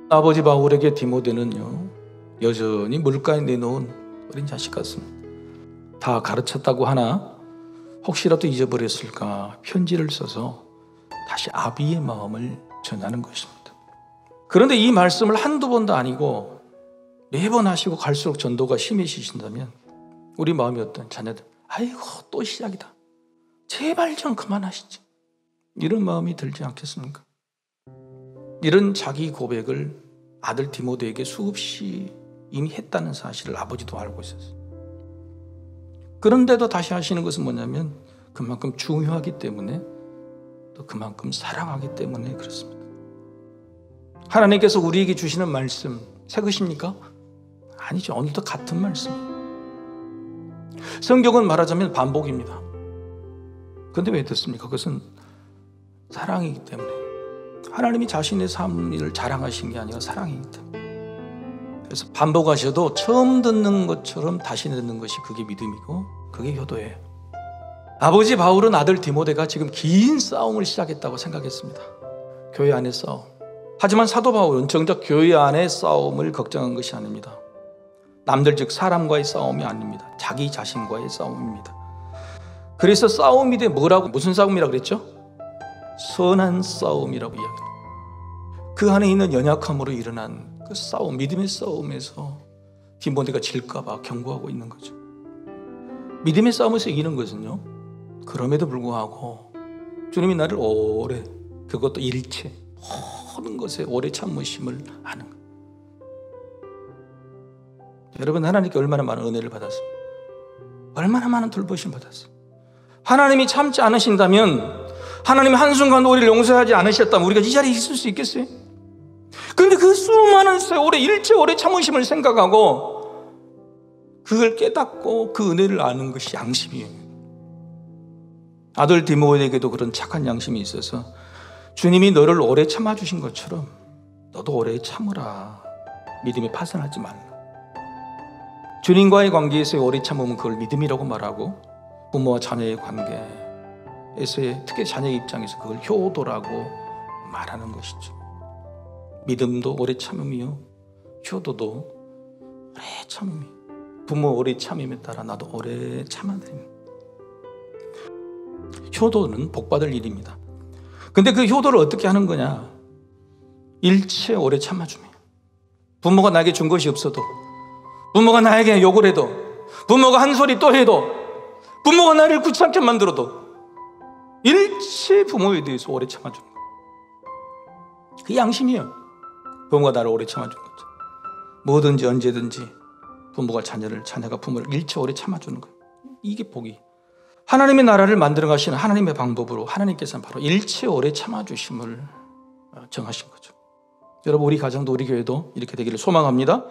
아버지 바울에게 디모데는요, 여전히 물가에 내놓은 어린 자식 같습니다. 다 가르쳤다고 하나 혹시라도 잊어버렸을까 편지를 써서 다시 아비의 마음을 전하는 것입니다. 그런데 이 말씀을 한두 번도 아니고 매번 하시고 갈수록 전도가 심해지신다면 우리 마음이 어떤 자녀들, 아이고 또 시작이다, 제발 좀 그만하시지, 이런 마음이 들지 않겠습니까? 이런 자기 고백을 아들 디모데에게 수없이 이미 했다는 사실을 아버지도 알고 있었어요. 그런데도 다시 하시는 것은 뭐냐면 그만큼 중요하기 때문에, 또 그만큼 사랑하기 때문에 그렇습니다. 하나님께서 우리에게 주시는 말씀 새 것입니까? 아니죠. 오늘도 같은 말씀. 성경은 말하자면 반복입니다. 그런데 왜 듣습니까? 그것은 사랑이기 때문에. 하나님이 자신의 삶을 자랑하신 게 아니라 사랑이기 때문에. 그래서 반복하셔도 처음 듣는 것처럼 다시 듣는 것이 그게 믿음이고 그게 효도예요. 아버지 바울은 아들 디모데가 지금 긴 싸움을 시작했다고 생각했습니다. 교회 안의 싸움. 하지만 사도 바울은 정작 교회 안의 싸움을 걱정한 것이 아닙니다. 남들 즉 사람과의 싸움이 아닙니다. 자기 자신과의 싸움입니다. 그래서 싸움이 돼 뭐라고, 무슨 싸움이라고 그랬죠? 선한 싸움이라고 이야기합니다. 그 안에 있는 연약함으로 일어난 그 싸움, 믿음의 싸움에서 디모데가 질까봐 경고하고 있는 거죠. 믿음의 싸움에서 이기는 것은요, 그럼에도 불구하고 주님이 나를 오래, 그것도 일체 모든 것에 오래 참으심을 아는 것. 여러분, 하나님께 얼마나 많은 은혜를 받았어요? 얼마나 많은 돌보심을 받았어요? 하나님이 참지 않으신다면, 하나님이 한순간도 우리를 용서하지 않으셨다면 우리가 이 자리에 있을 수 있겠어요? 그런데 그 수많은 세월에 일체 오래 참으심을 생각하고 그걸 깨닫고 그 은혜를 아는 것이 양심이에요. 아들 디모데에게도 그런 착한 양심이 있어서 주님이 너를 오래 참아주신 것처럼 너도 오래 참으라. 믿음에 파산하지 말라. 주님과의 관계에서의 오래 참음은 그걸 믿음이라고 말하고, 부모와 자녀의 관계에서의, 특히 자녀의 입장에서 그걸 효도라고 말하는 것이죠. 믿음도 오래 참음이요, 효도도 오래 참음이요. 부모 오래 참음에 따라 나도 오래 참아야 됩니다. 효도는 복받을 일입니다. 근데 그 효도를 어떻게 하는 거냐? 일체 오래 참아주며, 부모가 나에게 준 것이 없어도, 부모가 나에게 욕을 해도, 부모가 한 소리 또 해도, 부모가 나를 귀찮게 만들어도 일체 부모에 대해서 오래 참아주는 거예요. 그 양심이에요. 부모가 나를 오래 참아준 거죠. 뭐든지 언제든지 부모가 자녀를, 자녀가 부모를 일체 오래 참아주는 거예요. 이게 복이. 하나님의 나라를 만들어 가시는 하나님의 방법으로 하나님께서는 바로 일체 오래 참아주심을 정하신 거죠. 여러분, 우리 가정도 우리 교회도 이렇게 되기를 소망합니다.